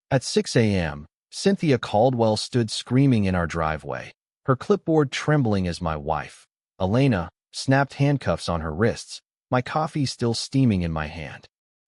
At 6 a.m., Cynthia Caldwell stood screaming in our driveway, her clipboard trembling as my wife, Elena, snapped handcuffs on her wrists, my coffee still steaming in my hand.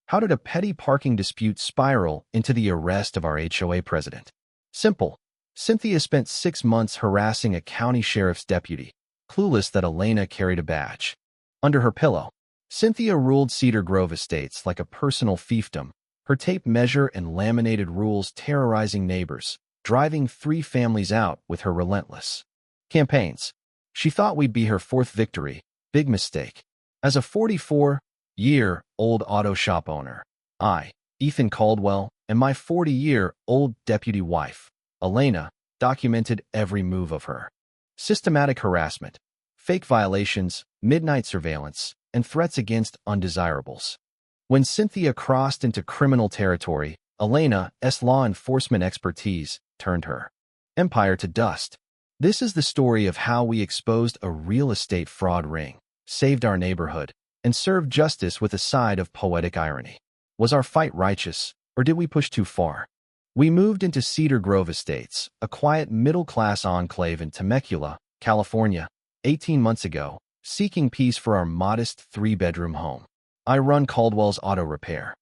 How did a petty parking dispute spiral into the arrest of our HOA president? Simple. Cynthia spent 6 months harassing a county sheriff's deputy, clueless that Elena carried a badge. Under her pillow, Cynthia ruled Cedar Grove Estates like a personal fiefdom, her tape measure and laminated rules terrorizing neighbors, driving 3 families out with her relentless campaigns. She thought we'd be her 4th victory. Big mistake. As a 44-year-old auto shop owner, I, Ethan Caldwell, and my 40-year-old deputy wife, Elena, documented every move of her. Systematic harassment, fake violations, midnight surveillance, and threats against undesirables. When Cynthia crossed into criminal territory, Elena's law enforcement expertise turned her empire to dust. This is the story of how we exposed a real estate fraud ring, saved our neighborhood, and served justice with a side of poetic irony. Was our fight righteous, or did we push too far? We moved into Cedar Grove Estates, a quiet middle-class enclave in Temecula, California, 18 months ago, seeking peace for our modest 3-bedroom home. I run Caldwell's Auto Repair,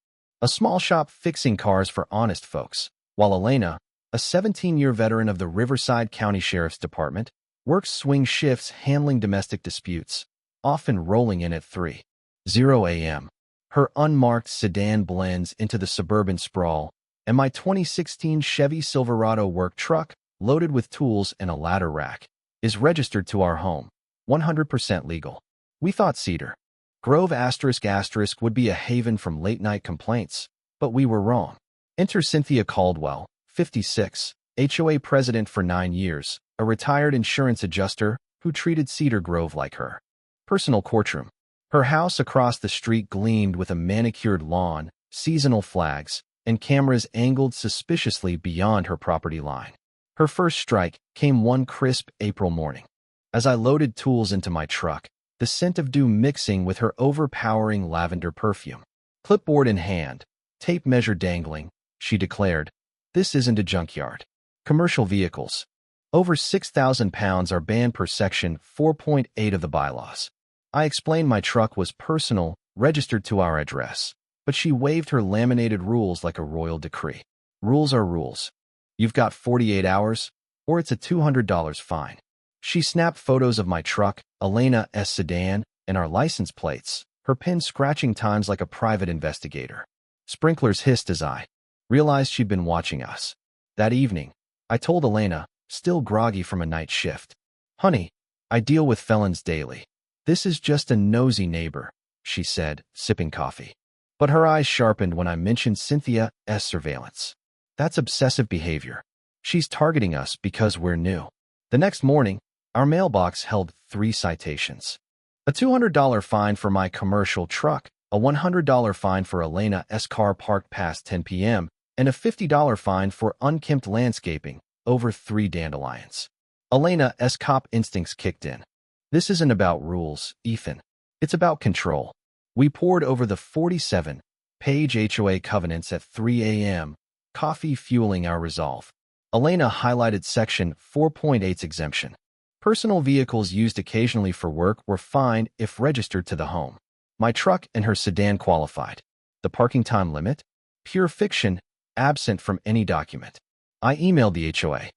a small shop fixing cars for honest folks, while Elena, a 17-year veteran of the Riverside County Sheriff's Department, works swing shifts handling domestic disputes, often rolling in at 3:00 a.m. Her unmarked sedan blends into the suburban sprawl, and my 2016 Chevy Silverado work truck, loaded with tools and a ladder rack, is registered to our home, 100% legal. We thought Cedar Grove *** would be a haven from late-night complaints, but we were wrong. Enter Cynthia Caldwell, 56, HOA president for 9 years, a retired insurance adjuster who treated Cedar Grove like her personal courtroom. Her house across the street gleamed with a manicured lawn, seasonal flags, and cameras angled suspiciously beyond her property line. Her first strike came one crisp April morning. As I loaded tools into my truck, the scent of dew mixing with her overpowering lavender perfume. Clipboard in hand, tape measure dangling, she declared, "This isn't a junkyard. Commercial vehicles over 6,000 pounds are banned per Section 4.8 of the bylaws." I explained my truck was personal, registered to our address, but she waved her laminated rules like a royal decree. Rules are rules. You've got 48 hours, or it's a $200 fine. She snapped photos of my truck, Elena's sedan, and our license plates, her pen scratching times like a private investigator. Sprinklers hissed as I realized she'd been watching us. That evening, I told Elena, still groggy from a night shift, "Honey, I deal with felons daily. This is just a nosy neighbor," she said, sipping coffee. But her eyes sharpened when I mentioned Cynthia's surveillance. That's obsessive behavior. She's targeting us because we're new. The next morning, our mailbox held 3 citations. A $200 fine for my commercial truck, a $100 fine for Elena's car parked past 10 p.m., and a $50 fine for unkempt landscaping over 3 dandelions. Elena's cop instincts kicked in. This isn't about rules, Ethan. It's about control. We pored over the 47-page HOA covenants at 3 a.m., coffee fueling our resolve. Elena highlighted Section 4.8's exemption. Personal vehicles used occasionally for work were fined if registered to the home. My truck and her sedan qualified. The parking time limit? Pure fiction, absent from any document. I emailed the HOA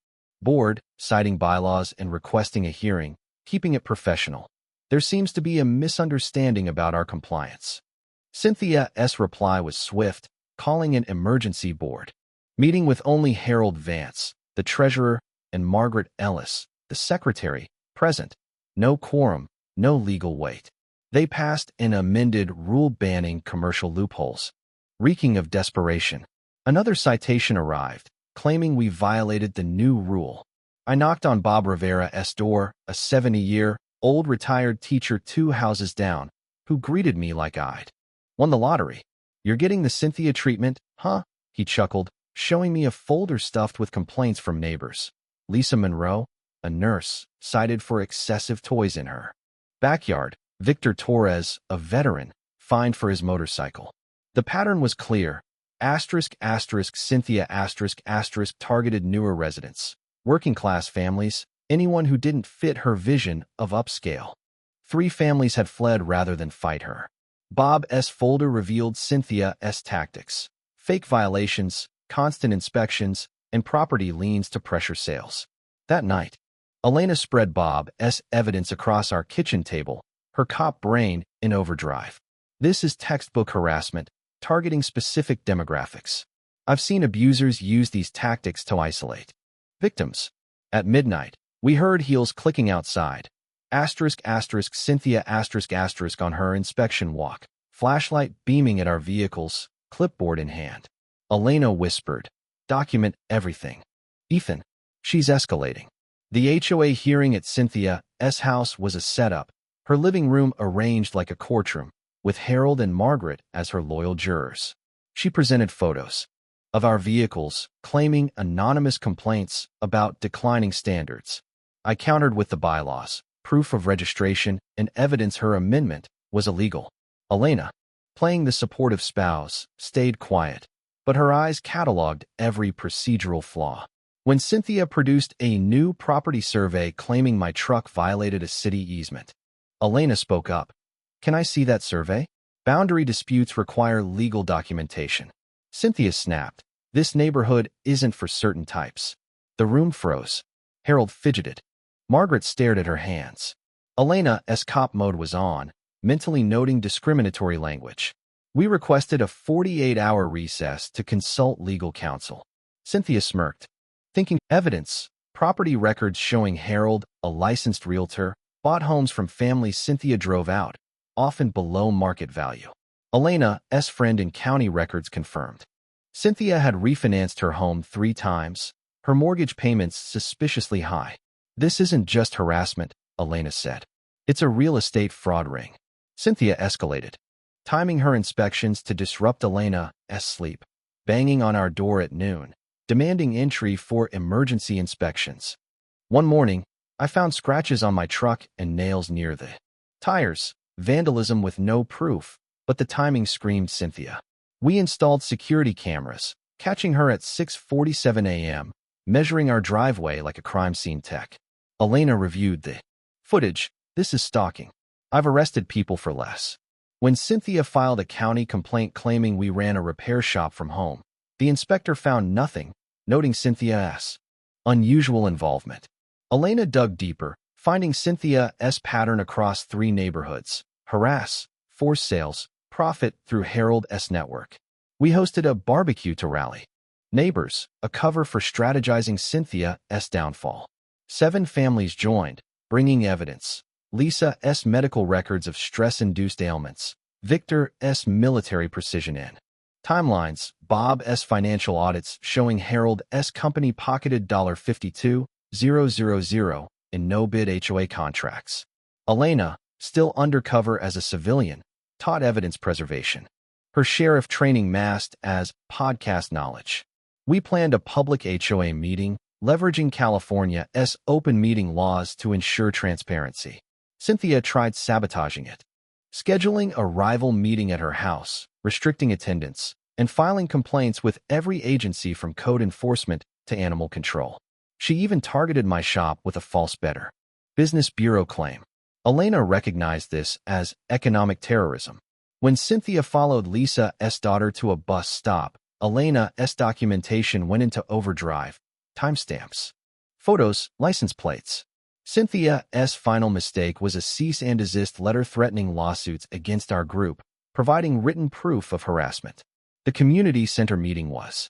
board, citing bylaws and requesting a hearing, keeping it professional. There seems to be a misunderstanding about our compliance. Cynthia's reply was swift, calling an emergency board meeting with only Harold Vance, the treasurer, and Margaret Ellis, the secretary, present. No quorum, no legal weight. They passed an amended rule banning commercial loopholes. Reeking of desperation, another citation arrived, claiming we violated the new rule. I knocked on Bob Rivera's door, a 70-year-old retired teacher 2 houses down, who greeted me like I'd won the lottery. "You're getting the Cynthia treatment, huh?" he chuckled, showing me a folder stuffed with complaints from neighbors. Lisa Monroe, a nurse, cited for excessive toys in her backyard. Victor Torres, a veteran, fined for his motorcycle. The pattern was clear. Cynthia targeted newer residents, working-class families, anyone who didn't fit her vision of upscale. 3 families had fled rather than fight her. Bob's folder revealed Cynthia's tactics: fake violations, constant inspections, and property liens to pressure sales. That night, Elena spread Bob's evidence across our kitchen table, her cop brain in overdrive. This is textbook harassment, targeting specific demographics. I've seen abusers use these tactics to isolate victims. At midnight, we heard heels clicking outside. Cynthia on her inspection walk, flashlight beaming at our vehicles, clipboard in hand. Elena whispered, "Document everything." "Ethan, she's escalating." The HOA hearing at Cynthia's house was a setup, her living room arranged like a courtroom, with Harold and Margaret as her loyal jurors. She presented photos of our vehicles, claiming anonymous complaints about declining standards. I countered with the bylaws, proof of registration, and evidence her amendment was illegal. Elena, playing the supportive spouse, stayed quiet, but her eyes cataloged every procedural flaw. When Cynthia produced a new property survey claiming my truck violated a city easement, Elena spoke up. "Can I see that survey? Boundary disputes require legal documentation." Cynthia snapped. "This neighborhood isn't for certain types." The room froze. Harold fidgeted. Margaret stared at her hands. Elena's cop mode was on, mentally noting discriminatory language. We requested a 48-hour recess to consult legal counsel. Cynthia smirked, thinking evidence, property records showing Harold, a licensed realtor, bought homes from families Cynthia drove out, often below market value. Elena's friend in county records confirmed. Cynthia had refinanced her home 3 times, her mortgage payments suspiciously high. "This isn't just harassment," Elena said. "It's a real estate fraud ring." Cynthia escalated, timing her inspections to disrupt Elena's sleep, banging on our door at noon, demanding entry for emergency inspections. One morning, I found scratches on my truck and nails near the tires, vandalism with no proof, but the timing screamed Cynthia. We installed security cameras, catching her at 6:47 a.m., measuring our driveway like a crime scene tech. Elena reviewed the footage. "This is stalking. I've arrested people for less." When Cynthia filed a county complaint claiming we ran a repair shop from home, the inspector found nothing, noting Cynthia's unusual involvement. Elena dug deeper, finding Cynthia's pattern across 3 neighborhoods: harass, force sales, profit through Harold's network. We hosted a barbecue to rally neighbors, a cover for strategizing Cynthia's downfall. 7 families joined, bringing evidence: Lisa's medical records of stress-induced ailments, Victor's military precision in timelines, Bob's financial audits showing Harold's company pocketed $52,000 in no-bid HOA contracts. Elena, still undercover as a civilian, taught evidence preservation. Her sheriff training masked as podcast knowledge. We planned a public HOA meeting, leveraging California's open meeting laws to ensure transparency. Cynthia tried sabotaging it, scheduling a rival meeting at her house, restricting attendance, and filing complaints with every agency from code enforcement to animal control. She even targeted my shop with a false Better Business Bureau claim. Elena recognized this as economic terrorism. When Cynthia followed Lisa's daughter to a bus stop, Elena's documentation went into overdrive: timestamps, photos, license plates. Cynthia's final mistake was a cease and desist letter threatening lawsuits against our group, providing written proof of harassment. The community center meeting was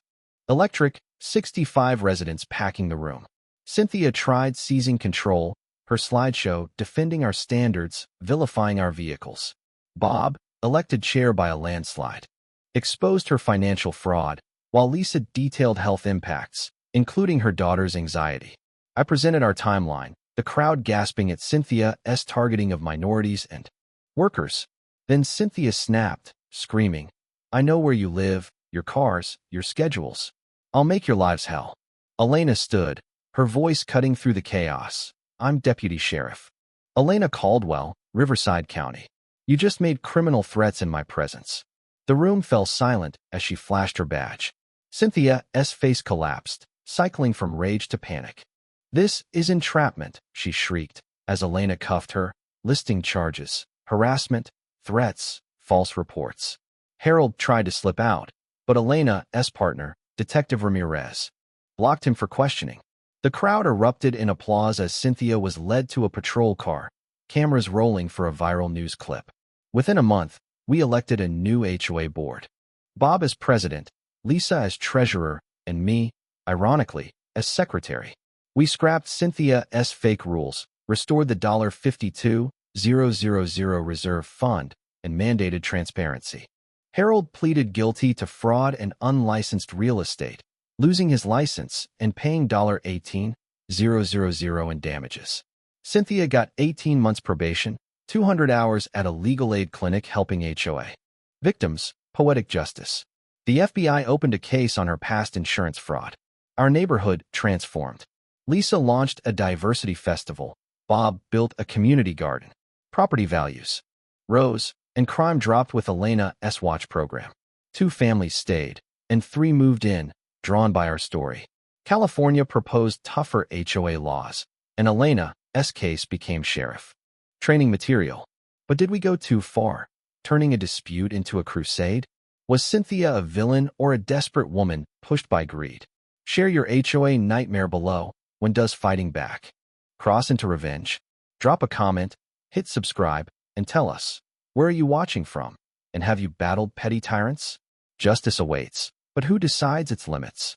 electric, 65 residents packing the room. Cynthia tried seizing control, her slideshow defending our standards, vilifying our vehicles. Bob, elected chair by a landslide, exposed her financial fraud, while Lisa detailed health impacts, including her daughter's anxiety. I presented our timeline, the crowd gasping at Cynthia's targeting of minorities and workers. Then Cynthia snapped, screaming, "I know where you live, your cars, your schedules. I'll make your lives hell." Elena stood, her voice cutting through the chaos. "I'm Deputy Sheriff Elena Caldwell, Riverside County. You just made criminal threats in my presence." The room fell silent as she flashed her badge. Cynthia's face collapsed, cycling from rage to panic. "This is entrapment," she shrieked, as Elena cuffed her, listing charges: harassment, threats, false reports. Harold tried to slip out, but Elena's partner, Detective Ramirez, blocked him for questioning. The crowd erupted in applause as Cynthia was led to a patrol car, cameras rolling for a viral news clip. Within a month, we elected a new HOA board. Bob as president, Lisa as treasurer, and me, ironically, as secretary. We scrapped Cynthia's fake rules, restored the $52,000 reserve fund, and mandated transparency. Harold pleaded guilty to fraud and unlicensed real estate, losing his license and paying $18,000 in damages. Cynthia got 18 months probation, 200 hours at a legal aid clinic helping HOA victims, poetic justice. The FBI opened a case on her past insurance fraud. Our neighborhood transformed. Lisa launched a diversity festival. Bob built a community garden. Property values rose, and crime dropped with Elena's watch program. 2 families stayed, and 3 moved in, drawn by our story. California proposed tougher HOA laws, and Elena's case became sheriff. Training material. But did we go too far, turning a dispute into a crusade? Was Cynthia a villain or a desperate woman pushed by greed? Share your HOA nightmare below. When does fighting back cross into revenge? Drop a comment, hit subscribe, and tell us, where are you watching from? And have you battled petty tyrants? Justice awaits, but who decides its limits?